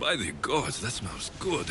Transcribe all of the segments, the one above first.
By the gods, that smells good.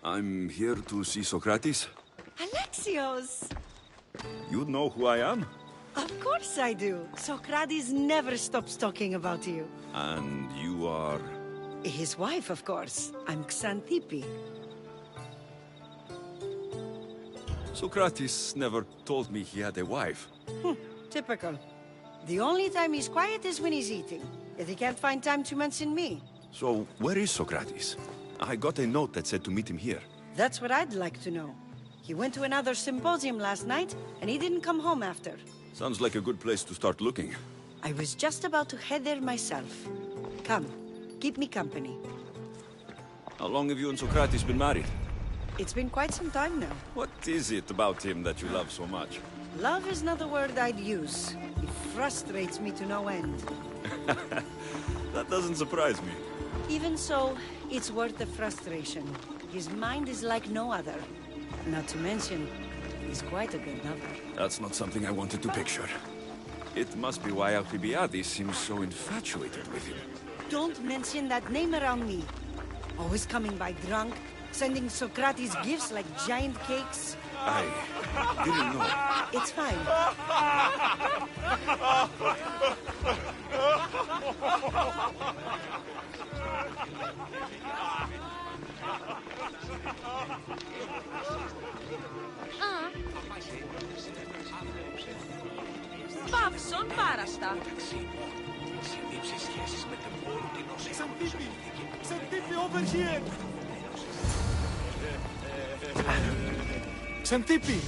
I'm here to see Socrates. Alexios! You know who I am? Of course I do. Socrates never stops talking about you. And you are... His wife, of course. I'm Xanthippe. Socrates never told me he had a wife. Typical. The only time he's quiet is when he's eating. Yet he can't find time to mention me. So, where is Socrates? I got a note that said to meet him here. That's what I'd like to know. He went to another symposium last night, and he didn't come home after. Sounds like a good place to start looking. I was just about to head there myself. Come, keep me company. How long have you and Socrates been married? It's been quite some time now. What is it about him that you love so much? Love is not the word I'd use. He frustrates me to no end. That doesn't surprise me. Even so, it's worth the frustration. His mind is like no other. Not to mention, he's quite a good lover. That's not something I wanted to picture. It must be why Alcibiades seems so infatuated with him. Don't mention that name around me. Always coming by drunk, sending Socrates gifts like giant cakes. I didn't know. It's fine. Παύσον πάραστα. Xanthippe, over here! Xanthippe!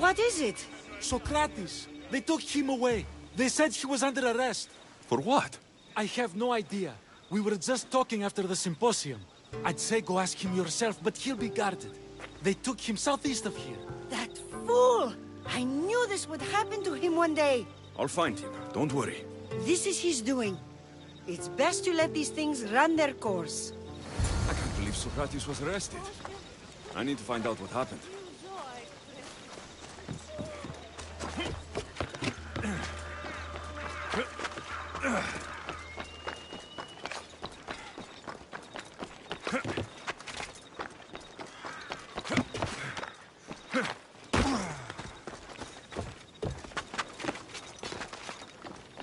What is it? Socrates! They took him away. They said he was under arrest. For what? I have no idea. We were just talking after the symposium. I'd say go ask him yourself, but he'll be guarded. They took him southeast of here. That fool! I knew this would happen to him one day. I'll find him. Don't worry. This is his doing. It's best to let these things run their course. I can't believe Socrates was arrested. I need to find out what happened.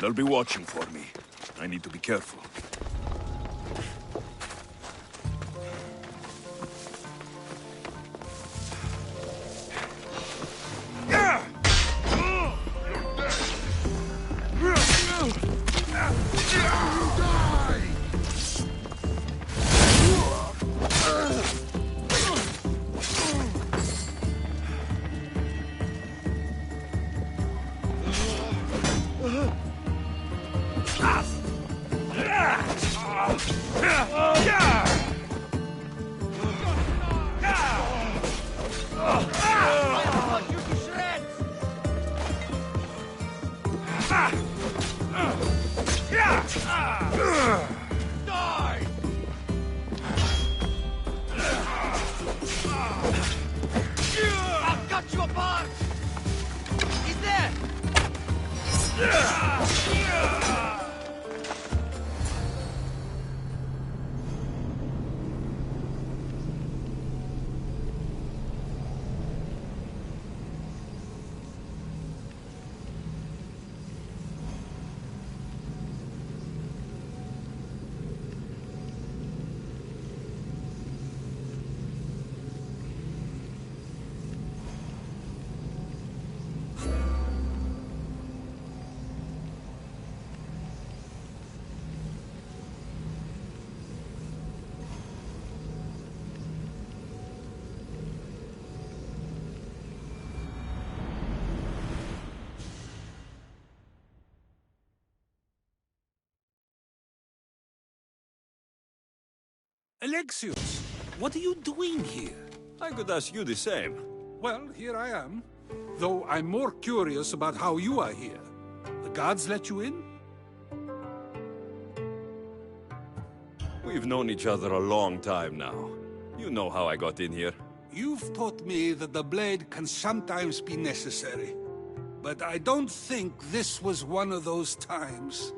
They'll be watching for me. I need to be careful. Alexios, what are you doing here? I could ask you the same. Well, here I am. Though I'm more curious about how you are here. The guards let you in? We've known each other a long time now. You know how I got in here. You've taught me that the blade can sometimes be necessary. But I don't think this was one of those times.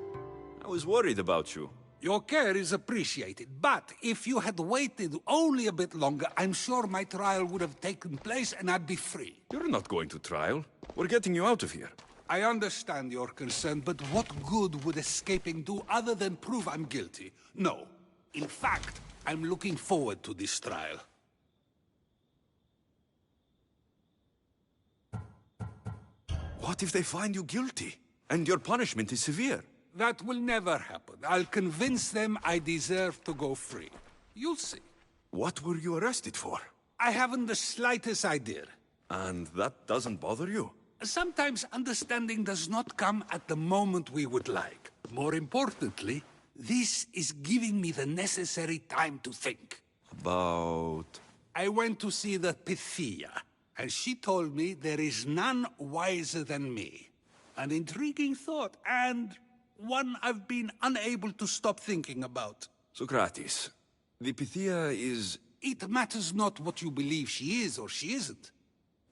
I was worried about you. Your care is appreciated, but if you had waited only a bit longer, I'm sure my trial would have taken place and I'd be free. You're not going to trial. We're getting you out of here. I understand your concern, but what good would escaping do other than prove I'm guilty? No. In fact, I'm looking forward to this trial. What if they find you guilty, and your punishment is severe? That will never happen. I'll convince them I deserve to go free. You'll see. What were you arrested for? I haven't the slightest idea. And that doesn't bother you? Sometimes understanding does not come at the moment we would like. More importantly, this is giving me the necessary time to think. About... I went to see the Pythia, and she told me there is none wiser than me. An intriguing thought, and one I've been unable to stop thinking about. Socrates, the Pythia is... It matters not what you believe she is or she isn't.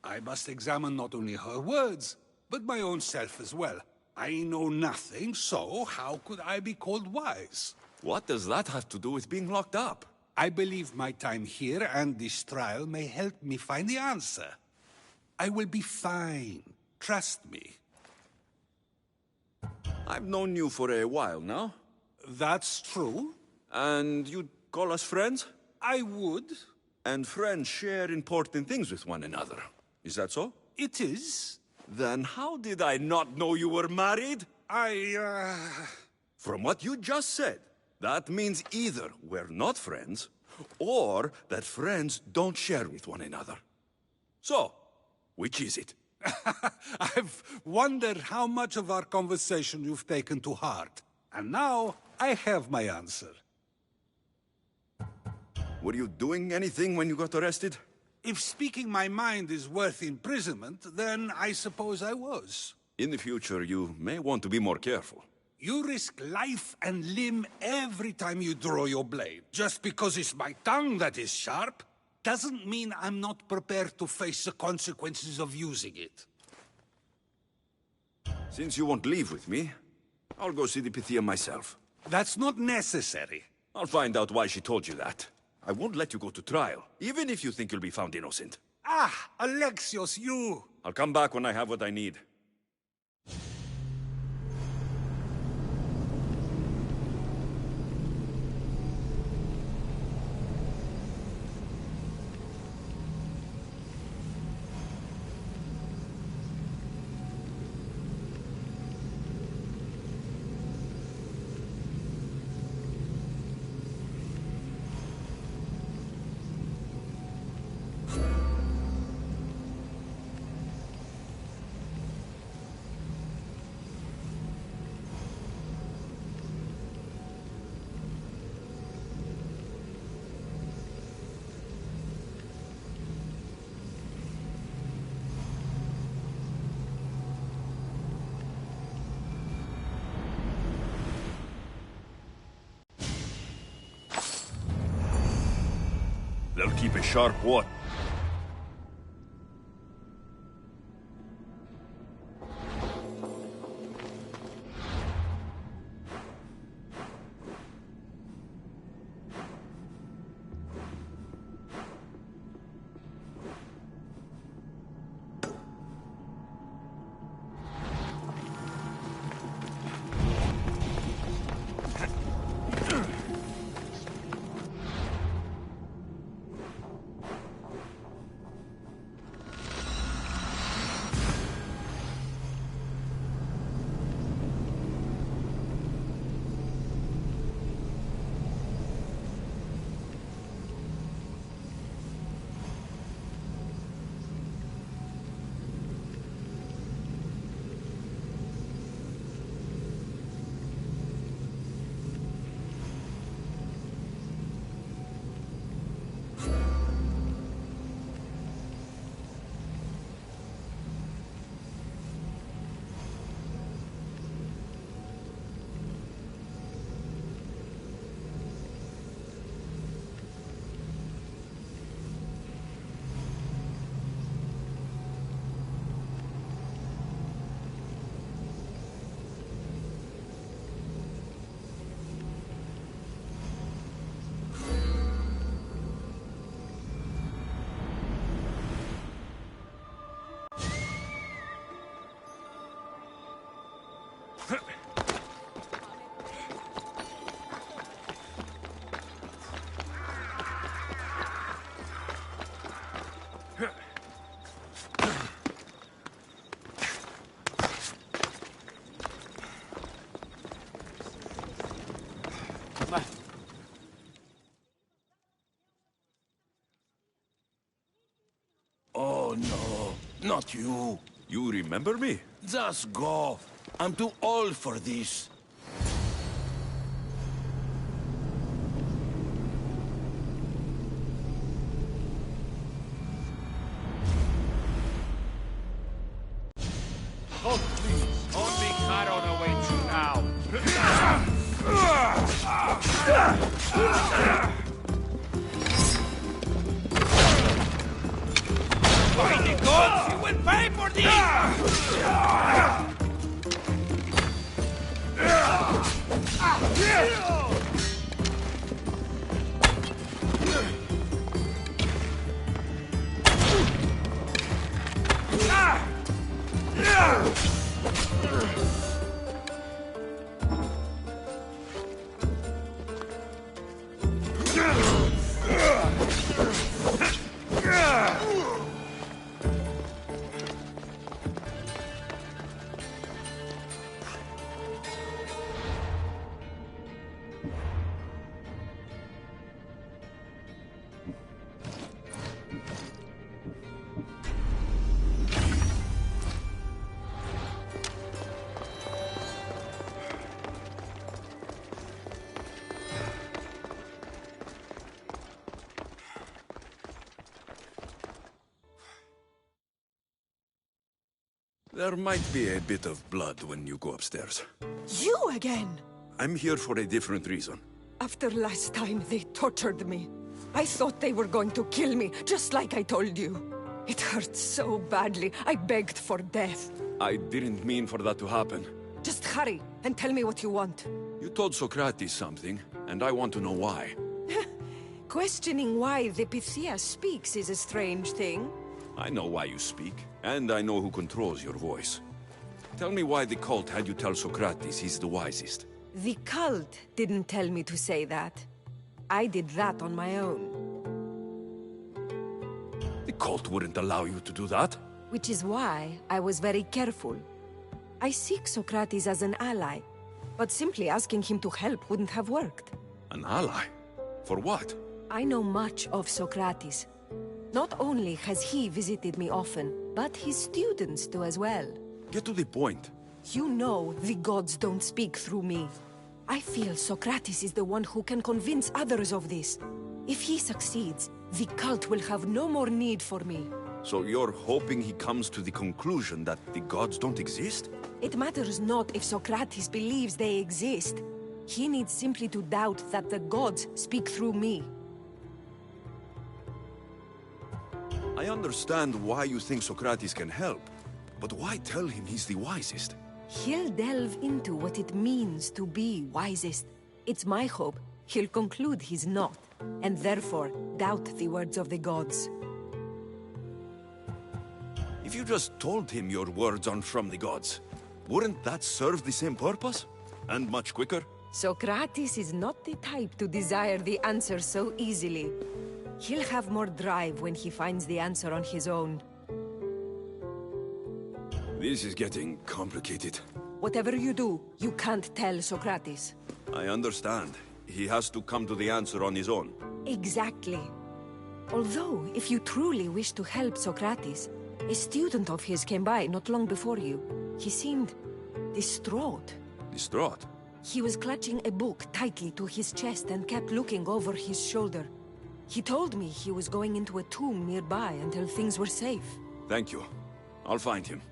I must examine not only her words, but my own self as well. I know nothing, so how could I be called wise? What does that have to do with being locked up? I believe my time here and this trial may help me find the answer. I will be fine. Trust me. I've known you for a while now. That's true. And you'd call us friends? I would. And friends share important things with one another. Is that so? It is. Then how did I not know you were married? From what you just said, that means either we're not friends, or that friends don't share with one another. So, which is it? I've wondered how much of our conversation you've taken to heart. And now, I have my answer. Were you doing anything when you got arrested? If speaking my mind is worth imprisonment, then I suppose I was. In the future, you may want to be more careful. You risk life and limb every time you draw your blade. Just because it's my tongue that is sharp, doesn't mean I'm not prepared to face the consequences of using it. Since you won't leave with me, I'll go see the Pythia myself. That's not necessary. I'll find out why she told you that. I won't let you go to trial, even if you think you'll be found innocent. Ah, Alexios, you... I'll come back when I have what I need. I'll keep a sharp watch. Oh no, not you. You remember me? Just go. I'm too old for this. Oh, please. Only Charon awaits you now. By the gods, you will pay for this! There might be a bit of blood when you go upstairs. You again? I'm here for a different reason. After last time, they tortured me. I thought they were going to kill me, just like I told you. It hurt so badly, I begged for death. I didn't mean for that to happen. Just hurry, and tell me what you want. You told Socrates something, and I want to know why. Questioning why the Pythia speaks is a strange thing. I know why you speak, and I know who controls your voice. Tell me why the cult had you tell Socrates he's the wisest. The cult didn't tell me to say that. I did that on my own. The cult wouldn't allow you to do that. Which is why I was very careful. I seek Socrates as an ally, but simply asking him to help wouldn't have worked. An ally? For what? I know much of Socrates. Not only has he visited me often, but his students do as well. Get to the point. You know the gods don't speak through me. I feel Socrates is the one who can convince others of this. If he succeeds, the cult will have no more need for me. So you're hoping he comes to the conclusion that the gods don't exist? It matters not if Socrates believes they exist. He needs simply to doubt that the gods speak through me. I understand why you think Socrates can help, but why tell him he's the wisest? He'll delve into what it means to be wisest. It's my hope he'll conclude he's not, and therefore doubt the words of the gods. If you just told him your words aren't from the gods, wouldn't that serve the same purpose? And much quicker? Socrates is not the type to desire the answer so easily. He'll have more drive when he finds the answer on his own. This is getting complicated. Whatever you do, you can't tell Socrates. I understand. He has to come to the answer on his own. Exactly. Although, if you truly wish to help Socrates, a student of his came by not long before you. He seemed distraught. Distraught? He was clutching a book tightly to his chest and kept looking over his shoulder. He told me he was going into a tomb nearby until things were safe. Thank you. I'll find him.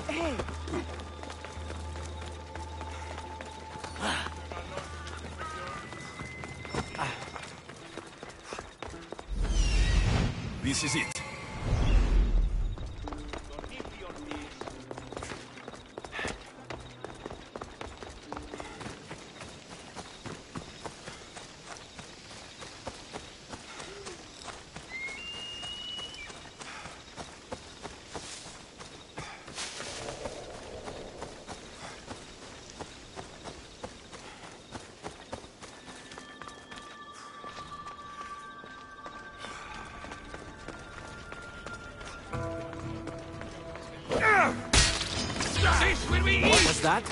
Hey! This is it. What was that?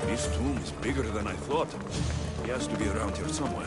This tomb is bigger than I thought. He has to be around here somewhere.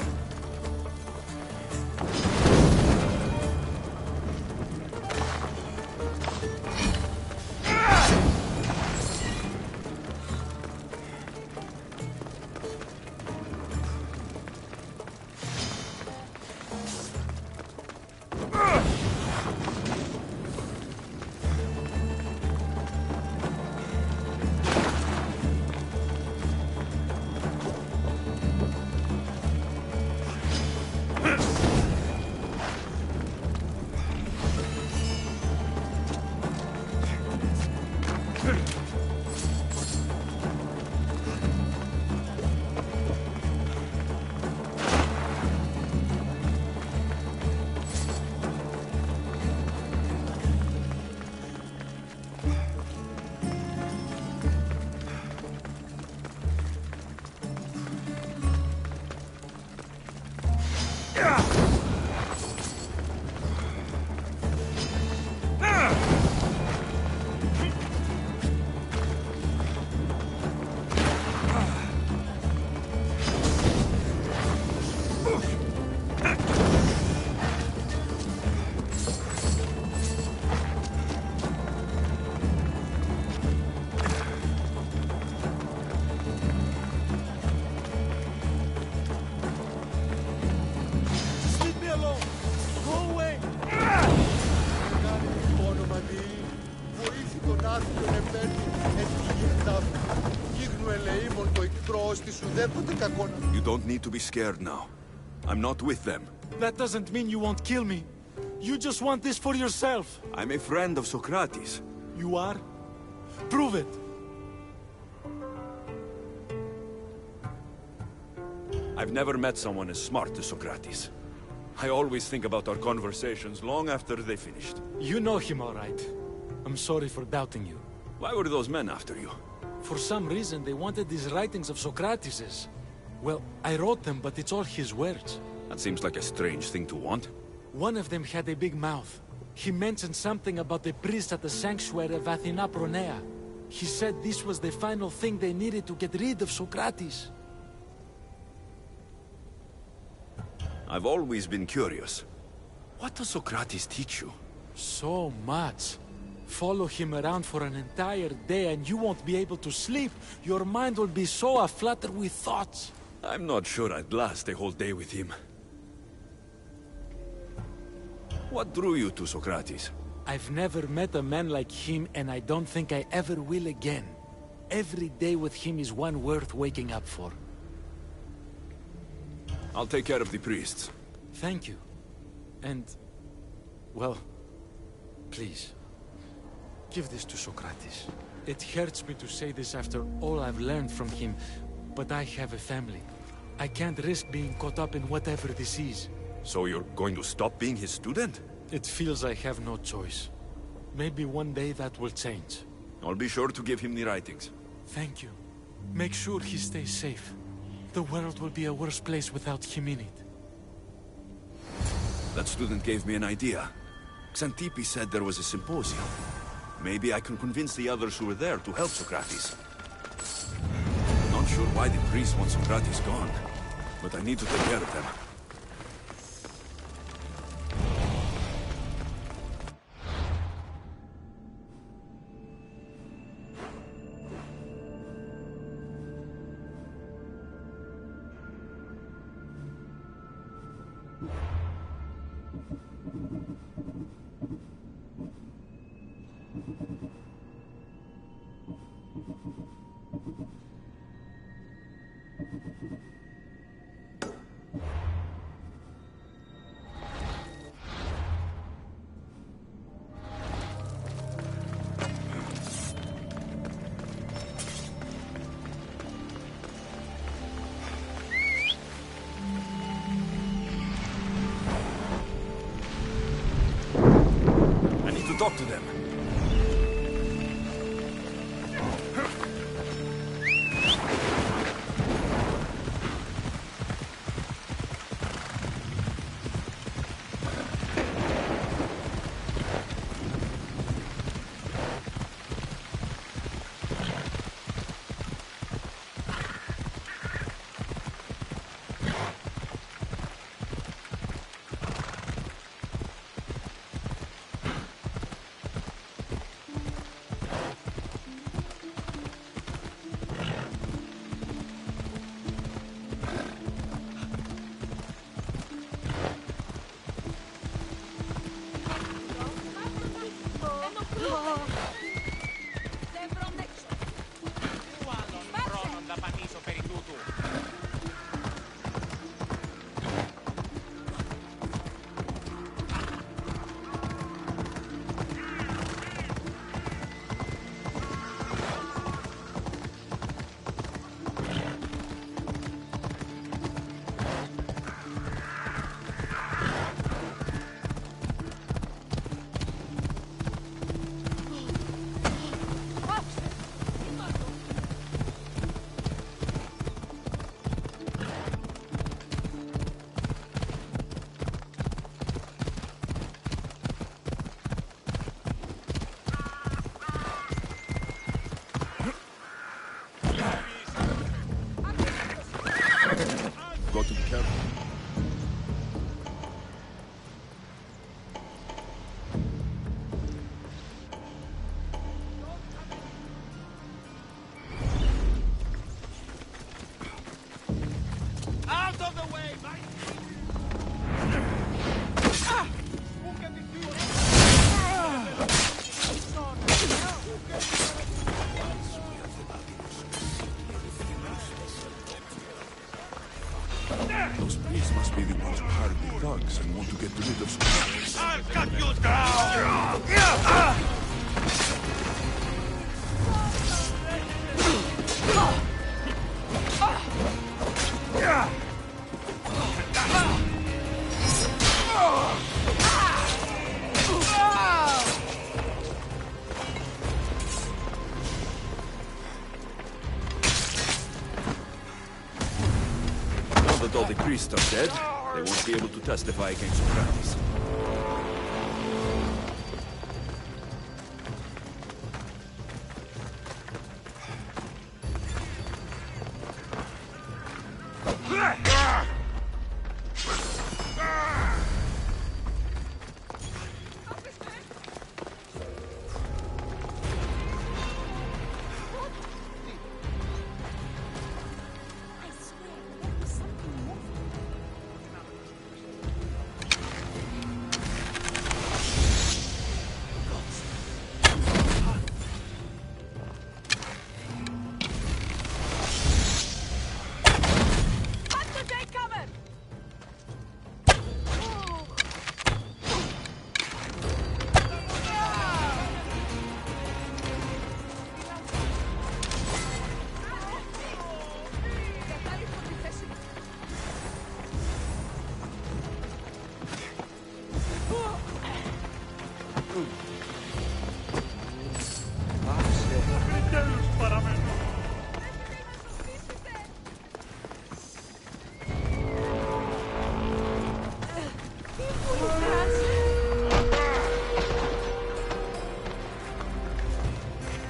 Κάποιον επέρνει, ετυγέντα. Γίγνου ελεήμων το εκτρός της ουδέποτε κακόνα. You don't need to be scared now. I'm not with them. That doesn't mean you won't kill me. You just want this for yourself. I'm a friend of Socrates. You are? Prove it. I've never met someone as smart as Socrates. I always think about our conversations long after they finished. You know him all right. I'm sorry for doubting you. Why were those men after you? For some reason, they wanted these writings of Socrates's. Well, I wrote them, but it's all his words. That seems like a strange thing to want. One of them had a big mouth. He mentioned something about the priest at the sanctuary of Athena Pronea. He said this was the final thing they needed to get rid of Socrates. I've always been curious. What does Socrates teach you? So much. Follow him around for an entire day and you won't be able to sleep. Your mind will be so aflutter with thoughts. I'm not sure I'd last a whole day with him. What drew you to Socrates? I've never met a man like him and I don't think I ever will again. Every day with him is one worth waking up for. I'll take care of the priests. Thank you. And, well, please, give this to Socrates. It hurts me to say this after all I've learned from him, but I have a family. I can't risk being caught up in whatever this is. So you're going to stop being his student? It feels I have no choice. Maybe one day that will change. I'll be sure to give him the writings. Thank you. Make sure he stays safe. The world will be a worse place without him in it. That student gave me an idea. Xantippe said there was a symposium. Maybe I can convince the others who were there to help Socrates. Not sure why the priests want Socrates gone, but I need to take care of them. Talk to them. teachings and want to get rid of Socrates. I'll cut you down! Now that all the priests are dead, they won't be able to testify against Socrates.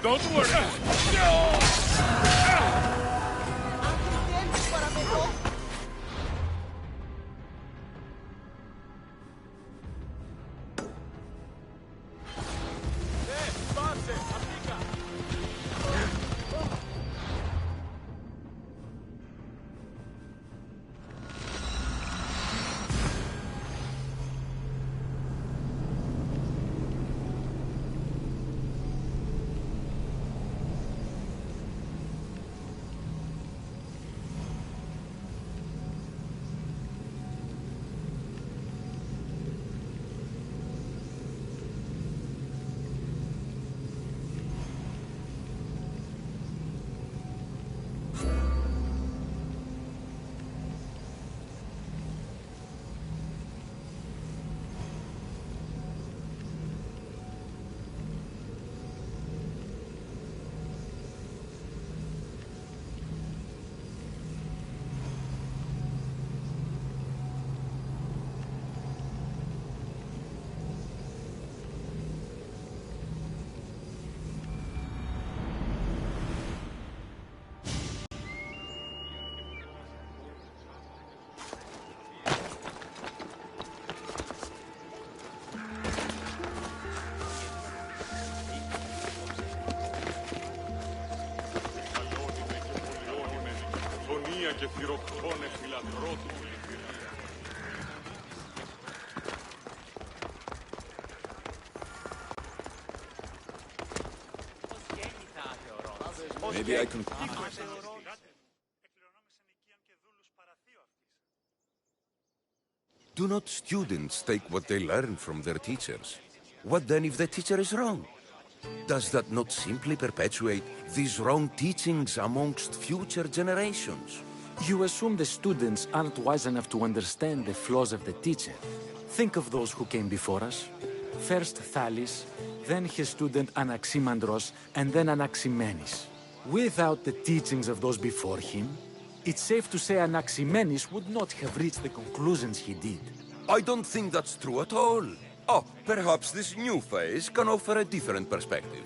Don't worry. Και θυροπτώνε φιλαδρό του Maybe I can... Do not students take what they learn from their teachers? What then if the teacher is wrong? Does that not simply perpetuate these wrong teachings amongst future generations? You assume the students aren't wise enough to understand the flaws of the teacher. Think of those who came before us. First Thales, then his student Anaximandros, and then Anaximenes. Without the teachings of those before him, it's safe to say Anaximenes would not have reached the conclusions he did. I don't think that's true at all. Oh, perhaps this new phase can offer a different perspective.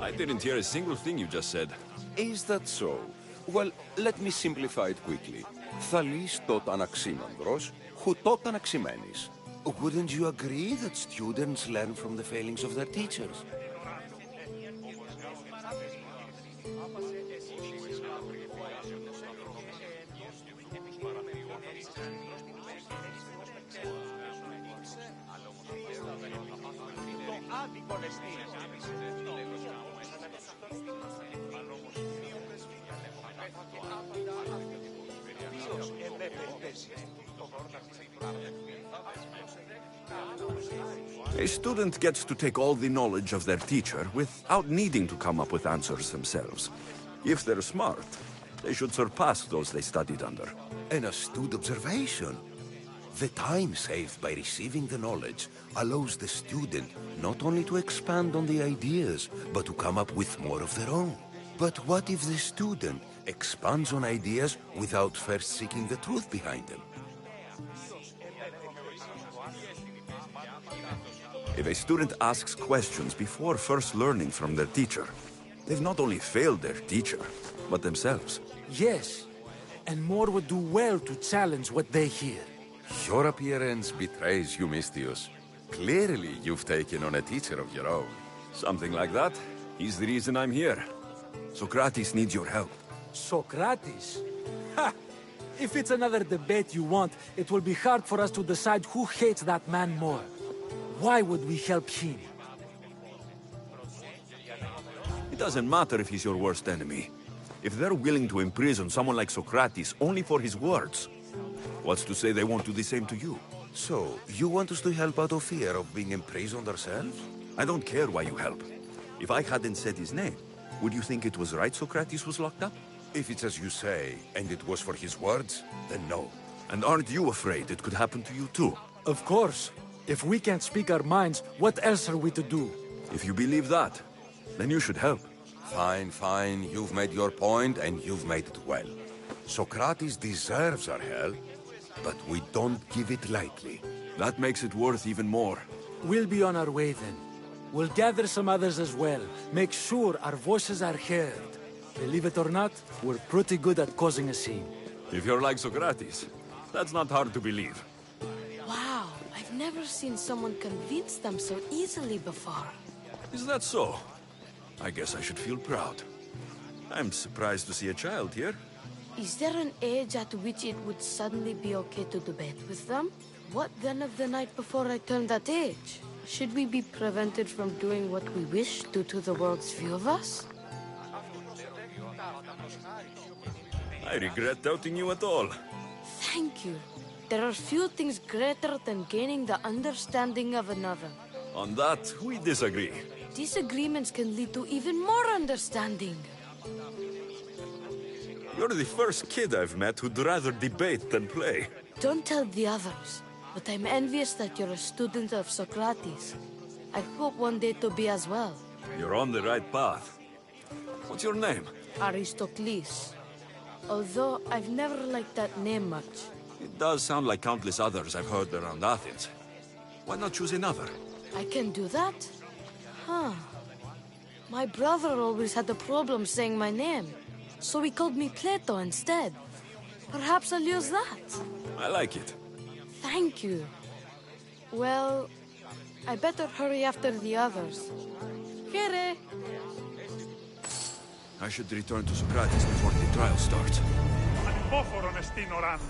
I didn't hear a single thing you just said. Is that so? Well, let me simplify it quickly. Thales taught Anaximandros, who taught Anaximenes. Wouldn't you agree that students learn from the failings of their teachers? A student gets to take all the knowledge of their teacher without needing to come up with answers themselves. If they're smart, they should surpass those they studied under. An astute observation. The time saved by receiving the knowledge allows the student not only to expand on the ideas, but to come up with more of their own. But what if the student expands on ideas without first seeking the truth behind them? If a student asks questions before first learning from their teacher, they've not only failed their teacher, but themselves. Yes, and more would do well to challenge what they hear. Your appearance betrays you, Mystius. Clearly, you've taken on a teacher of your own. Something like that. He's the reason I'm here. Socrates needs your help. Socrates? Ha! If it's another debate you want, it will be hard for us to decide who hates that man more. Why would we help him? It doesn't matter if he's your worst enemy. If they're willing to imprison someone like Socrates only for his words, what's to say they won't do the same to you? So, you want us to help out of fear of being imprisoned ourselves? I don't care why you help. If I hadn't said his name, would you think it was right Socrates was locked up? If it's as you say, and it was for his words, then no. And aren't you afraid it could happen to you too? Of course. If we can't speak our minds, what else are we to do? If you believe that, then you should help. Fine, fine. You've made your point, and you've made it well. Socrates deserves our help, but we don't give it lightly. That makes it worth even more. We'll be on our way then. We'll gather some others as well. Make sure our voices are heard. Believe it or not, we're pretty good at causing a scene. If you're like Socrates, that's not hard to believe. Wow, I've never seen someone convince them so easily before. Is that so? I guess I should feel proud. I'm surprised to see a child here. Is there an age at which it would suddenly be okay to debate with them? What then of the night before I turned that age? Should we be prevented from doing what we wish due to the world's view of us? I regret doubting you at all. Thank you. There are few things greater than gaining the understanding of another. On that, we disagree. Disagreements can lead to even more understanding. You're the first kid I've met who'd rather debate than play. Don't tell the others, but I'm envious that you're a student of Socrates. I hope one day to be as well. You're on the right path. What's your name? Aristocles. Although I've never liked that name much. It does sound like countless others I've heard around Athens. Why not choose another? I can do that? Huh. My brother always had a problem saying my name, so he called me Plato instead. Perhaps I'll use that. I like it. Thank you. Well, I better hurry after the others. Here. I should return to Socrates before the trial starts. Ανυπόφορον εστίν οράν.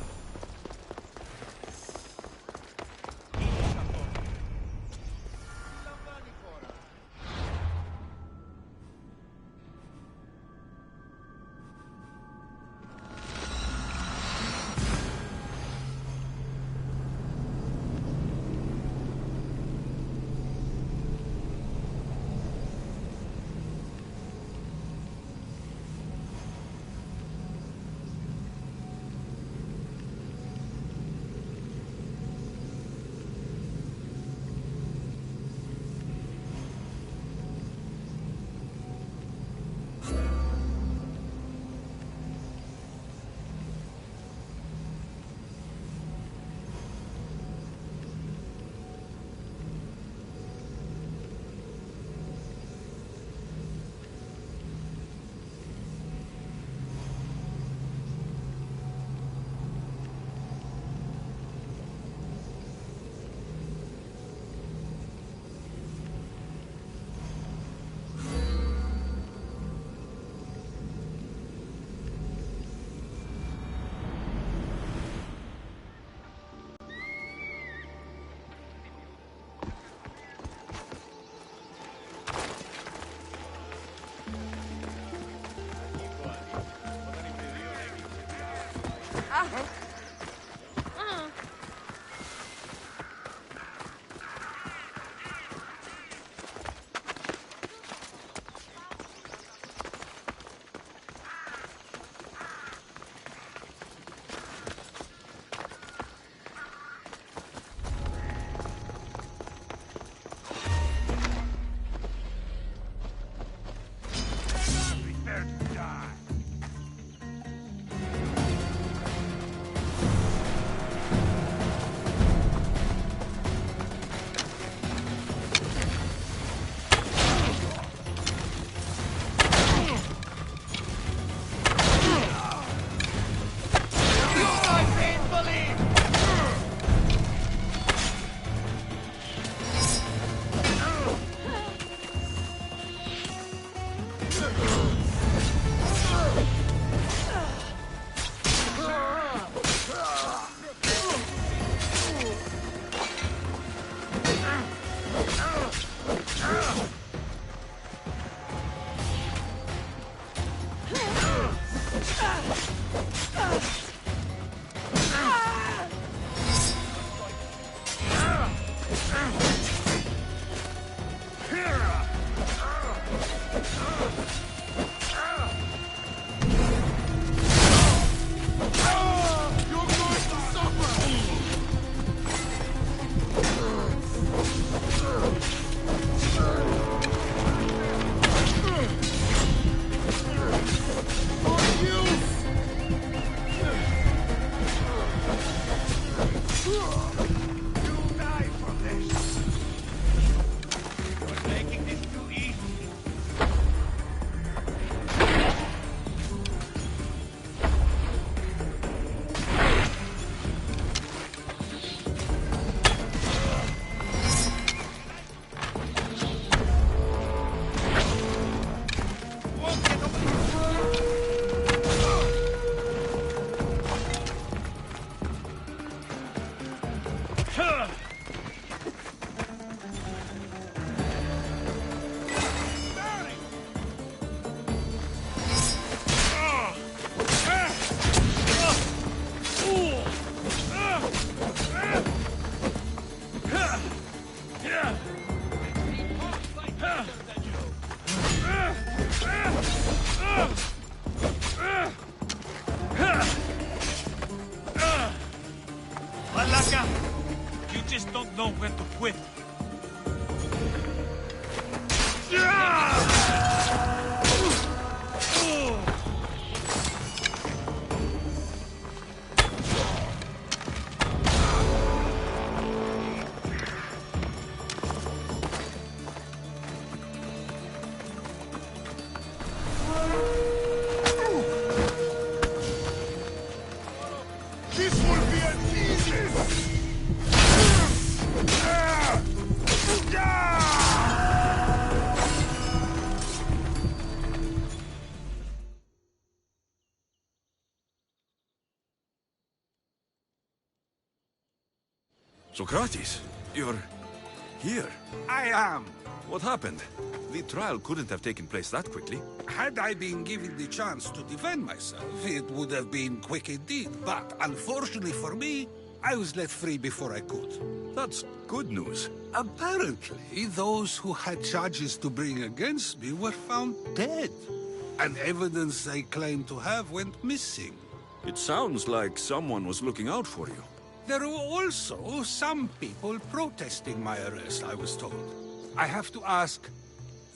Malaka, you just don't know when to quit. Socrates, you're here. I am. What happened? The trial couldn't have taken place that quickly. Had I been given the chance to defend myself, it would have been quick indeed. But unfortunately for me, I was let free before I could. That's good news. Apparently, those who had charges to bring against me were found dead. And evidence they claimed to have went missing. It sounds like someone was looking out for you. There were also some people protesting my arrest, I was told. I have to ask,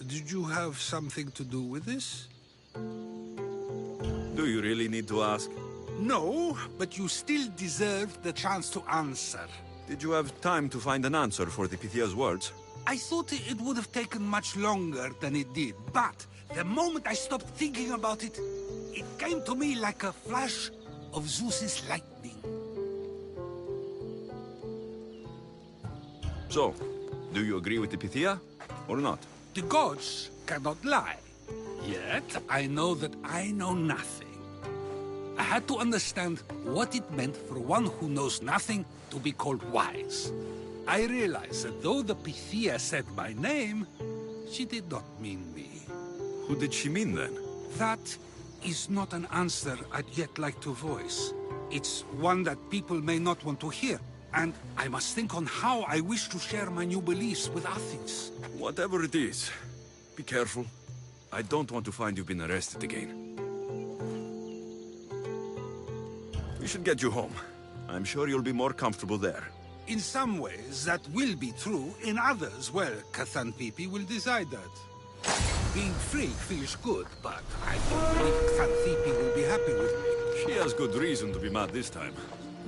did you have something to do with this? Do you really need to ask? No, but you still deserve the chance to answer. Did you have time to find an answer for the Pythia's words? I thought it would have taken much longer than it did, but the moment I stopped thinking about it, it came to me like a flash of Zeus's lightning. So, do you agree with the Pythia, or not? The gods cannot lie. Yet, I know that I know nothing. I had to understand what it meant for one who knows nothing to be called wise. I realized that though the Pythia said my name, she did not mean me. Who did she mean then? That is not an answer I'd yet like to voice. It's one that people may not want to hear. And I must think on how I wish to share my new beliefs with Athens. Whatever it is, be careful. I don't want to find you've been arrested again. We should get you home. I'm sure you'll be more comfortable there. In some ways, that will be true. In others, well, Xanthippe will decide that. Being free feels good, but I don't believe Xanthippe will be happy with me. She has good reason to be mad this time.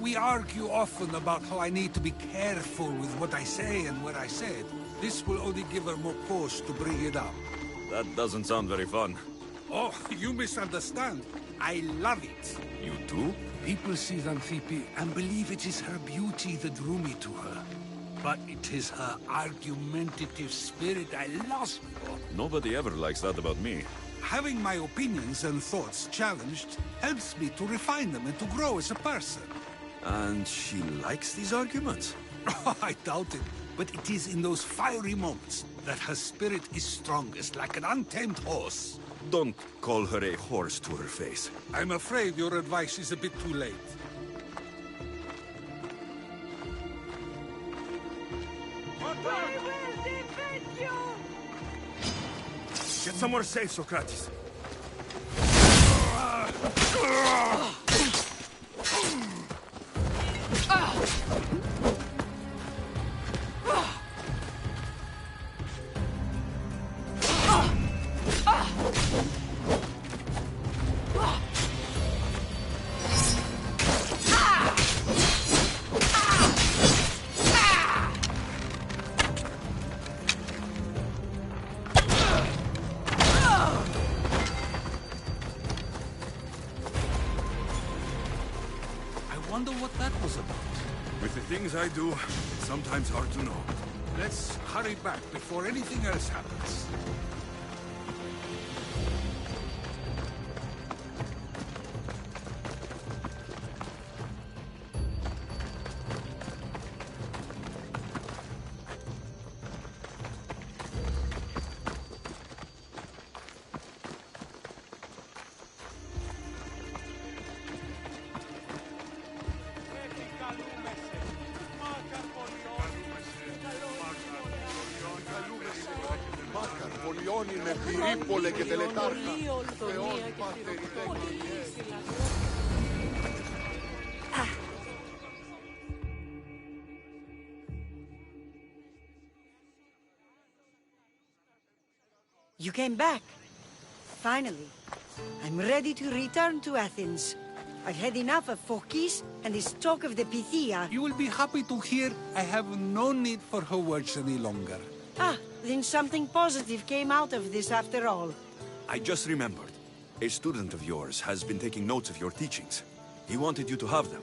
We argue often about how I need to be careful with what I say and where I say it. This will only give her more cause to bring it up. That doesn't sound very fun. Oh, you misunderstand. I love it. You do? People see Xanthippe and believe it is her beauty that drew me to her. But it is her argumentative spirit I lost for. Nobody ever likes that about me. Having my opinions and thoughts challenged helps me to refine them and to grow as a person. And she likes these arguments? I doubt it. But it is in those fiery moments that her spirit is strongest, like an untamed horse. Don't call her a horse to her face. I'm afraid your advice is a bit too late. I will defend you! Get somewhere safe, Socrates. I wonder what that was about. With the things I do, it's sometimes hard to know. Let's hurry back before anything else happens. με πυρίπολε και τελετάρχα. Θεός πατεριτέ. You came back. Finally. I'm ready to return to Athens. I've had enough of Phokis and this talk of the Pythia. You will be happy to hear I have no need for her words any longer. Ah, then something positive came out of this after all. I just remembered. A student of yours has been taking notes of your teachings. He wanted you to have them.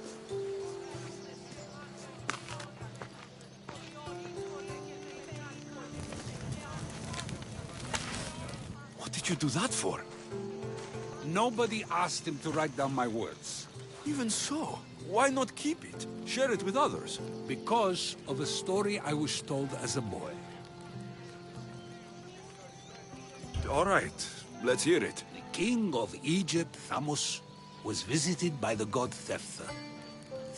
What did you do that for? Nobody asked him to write down my words. Even so, why not keep it? Share it with others. Because of a story I was told as a boy. All right, let's hear it. The king of Egypt, Thamos, was visited by the god Thephtha.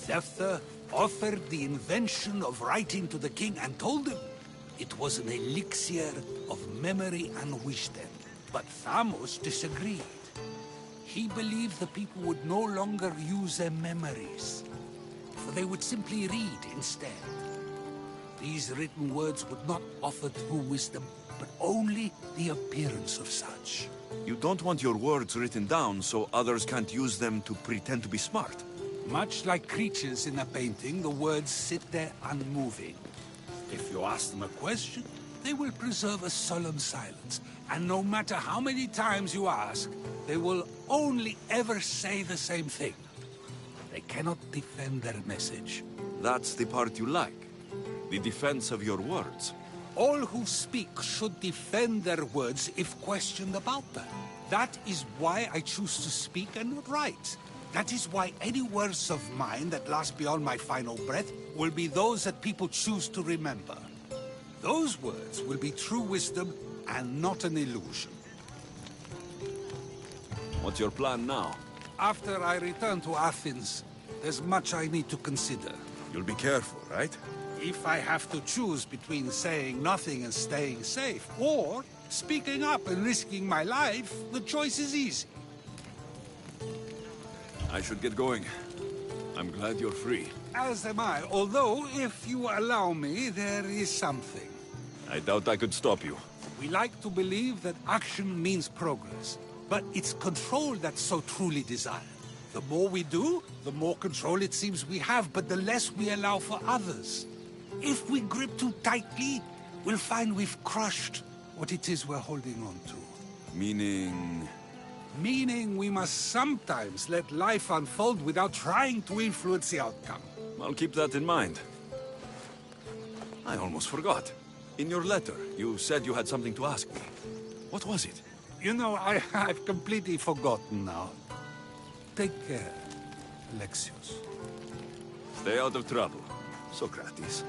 Thephtha offered the invention of writing to the king and told him it was an elixir of memory and wisdom. But Thamos disagreed. He believed the people would no longer use their memories, for they would simply read instead. These written words would not offer true wisdom, but only the appearance of such. You don't want your words written down so others can't use them to pretend to be smart. Much like creatures in a painting, the words sit there unmoving. If you ask them a question, they will preserve a solemn silence. And no matter how many times you ask, they will only ever say the same thing. They cannot defend their message. That's the part you like. The defense of your words. All who speak should defend their words if questioned about them. That is why I choose to speak and not write. That is why any words of mine that last beyond my final breath will be those that people choose to remember. Those words will be true wisdom and not an illusion. What's your plan now? After I return to Athens, There's much I need to consider. You'll be careful, right? If I have to choose between saying nothing and staying safe, or speaking up and risking my life, the choice is easy. I should get going. I'm glad you're free. As am I, although, if you allow me, there is something. I doubt I could stop you. We like to believe that action means progress, but it's control that's so truly desired. The more we do, the more control it seems we have, but the less we allow for others. If we grip too tightly, we'll find we've crushed what it is we're holding on to. Meaning... Meaning we must sometimes let life unfold without trying to influence the outcome. I'll keep that in mind. I almost forgot. In your letter, you said you had something to ask me. What was it? You know, I've completely forgotten now. Take care, Alexios. Stay out of trouble, Socrates.